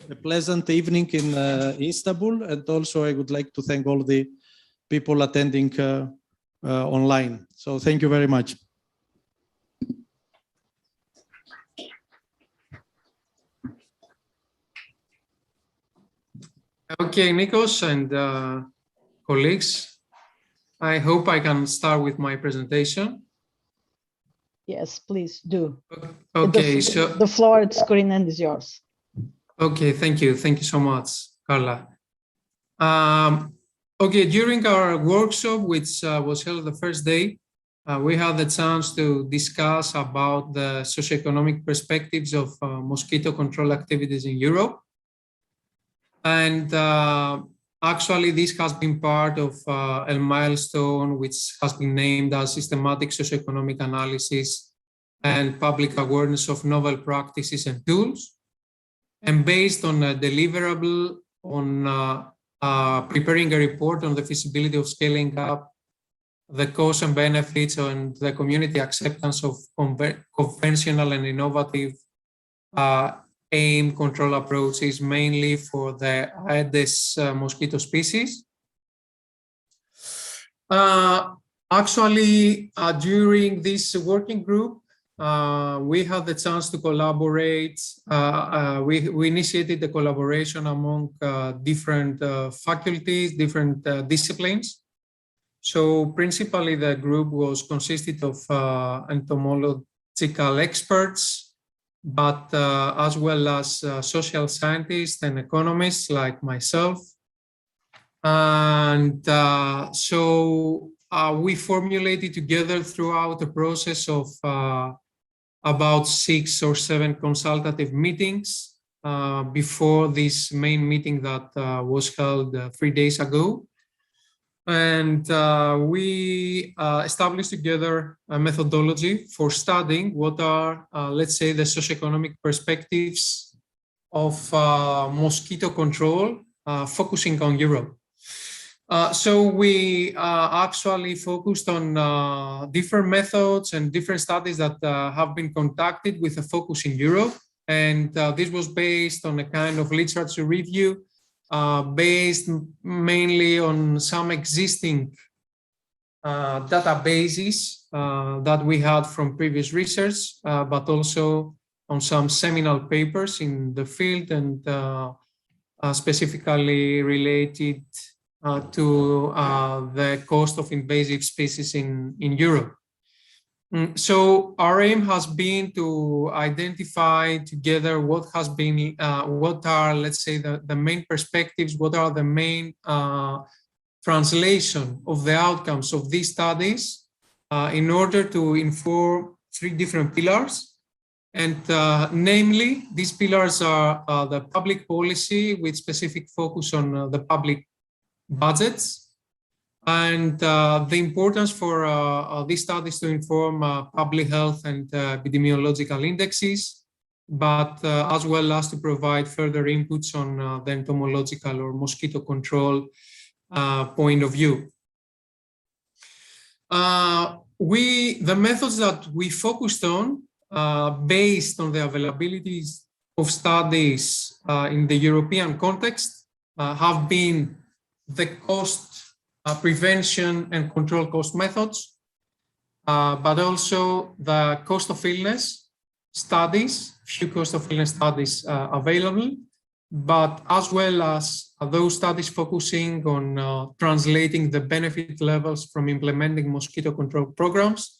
a pleasant evening in Istanbul, and also I would like to thank all the people attending online. So thank you very much. Okay, Nikos and colleagues, I hope I can start with my presentation. Yes, please do. Okay, so the floor at screen end is yours. Okay, thank you so much, Carla. Okay, during our workshop, which was held the first day, we had the chance to discuss about the socioeconomic perspectives of mosquito control activities in Europe. And actually, this has been part of a milestone which has been named as systematic socioeconomic analysis and public awareness of novel practices and tools. And based on a deliverable on preparing a report on the feasibility of scaling up the costs and benefits and the community acceptance of conventional and innovative aim control approaches, mainly for the Aedes mosquito species. Actually, during this working group, we had the chance to collaborate. We initiated the collaboration among different faculties, different disciplines. So principally, the group was consisted of entomological experts, but as well as social scientists and economists like myself. And so we formulated together throughout the process of about 6 or 7 consultative meetings before this main meeting that was held 3 days ago. And we established together a methodology for studying what are, let's say, the socioeconomic perspectives of mosquito control, focusing on Europe. So we actually focused on different methods and different studies that have been conducted with a focus in Europe. And this was based on a kind of literature review based mainly on some existing databases that we had from previous research, but also on some seminal papers in the field and specifically related to the cost of invasive species in Europe. So our aim has been to identify together what has been, what are, let's say, the main perspectives, what are the main translation of the outcomes of these studies in order to inform 3 different pillars. And namely, these pillars are the public policy with specific focus on the public budgets, and the importance for these studies to inform public health and epidemiological indexes, but as well as to provide further inputs on the entomological or mosquito control point of view. The methods that we focused on, based on the availabilities of studies in the European context, have been the cost prevention and control cost methods, but also the cost of illness studies, few cost of illness studies available, but as well as those studies focusing on translating the benefit levels from implementing mosquito control programs,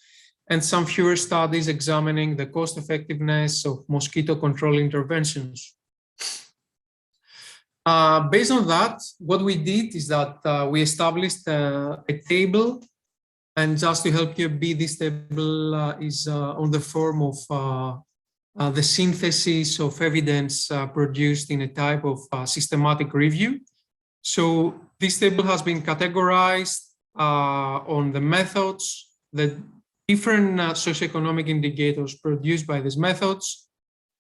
and some fewer studies examining the cost effectiveness of mosquito control interventions. Based on that, what we did is that we established a table, and just to help you be, this table is on the form of the synthesis of evidence produced in a type of systematic review. So this table has been categorized on the methods, the different socioeconomic indicators produced by these methods,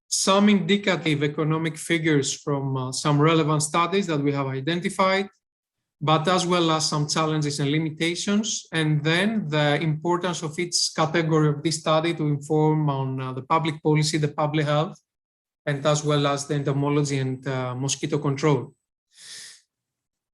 some indicative economic figures from some relevant studies that we have identified, but as well as some challenges and limitations, and then the importance of each category of this study to inform on the public policy, the public health, and as well as the entomology and mosquito control.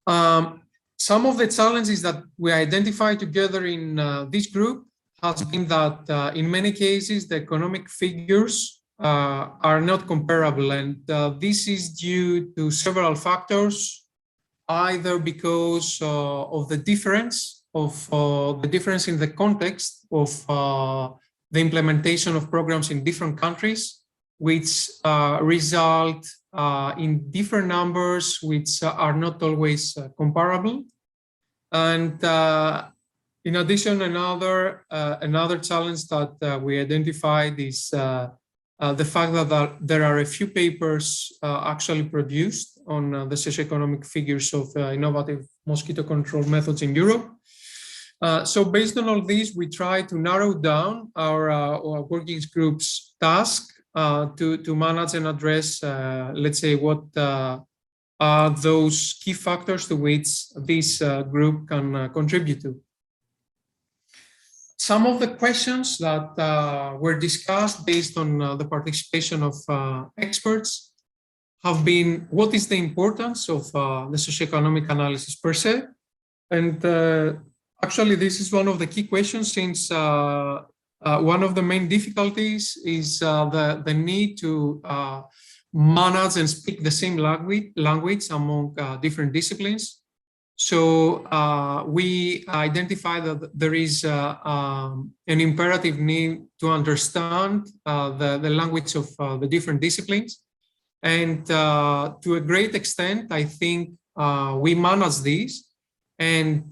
Some of the challenges that we identify together in this group has been that in many cases, the economic figures are not comparable. And this is due to several factors, either because of the difference in the context of the implementation of programs in different countries, which result in different numbers, which are not always comparable. And in addition, another challenge that we identified is the fact that there are a few papers actually produced on the socioeconomic figures of innovative mosquito control methods in Europe. So based on all these, we try to narrow down our working group's task to manage and address, let's say, what are those key factors to which this group can contribute to. Some of the questions that were discussed based on the participation of experts have been, what is the importance of the socioeconomic analysis per se? And actually, this is one of the key questions, since one of the main difficulties is the need to manage and speak the same language among different disciplines. So we identify that there is an imperative need to understand the language of the different disciplines. And to a great extent, I think we manage this. And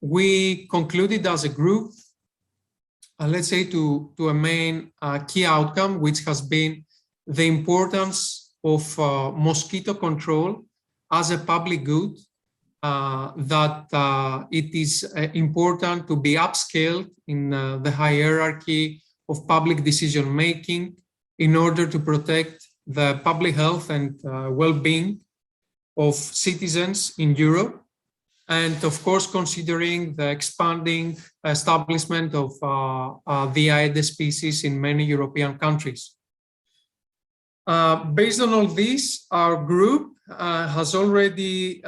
we concluded as a group, let's say, to a main key outcome, which has been the importance of mosquito control as a public good, that it is important to be upscaled in the hierarchy of public decision-making in order to protect the public health and well-being of citizens in Europe. And of course, considering the expanding establishment of the Aedes species in many European countries. Based on all this, our group has already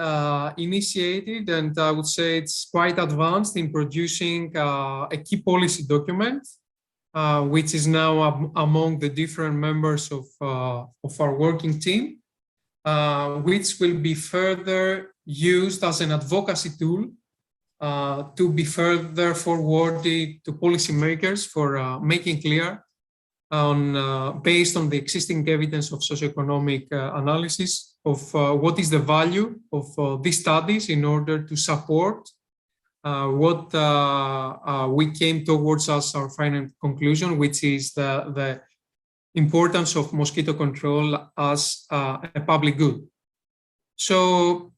initiated, and I would say it's quite advanced in producing a key policy document, which is now among the different members of our working team, which will be further used as an advocacy tool to be further forwarded to policymakers for making clear based on the existing evidence of socioeconomic analysis of what is the value of these studies in order to support what we came towards as our final conclusion, which is the importance of mosquito control as a public good. So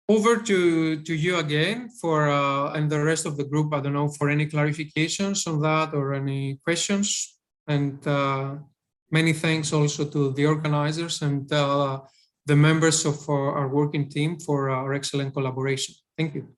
over to you again for and the rest of the group, I don't know, for any clarifications on that or any questions. And many thanks also to the organizers and the members of our working team for our excellent collaboration. Thank you.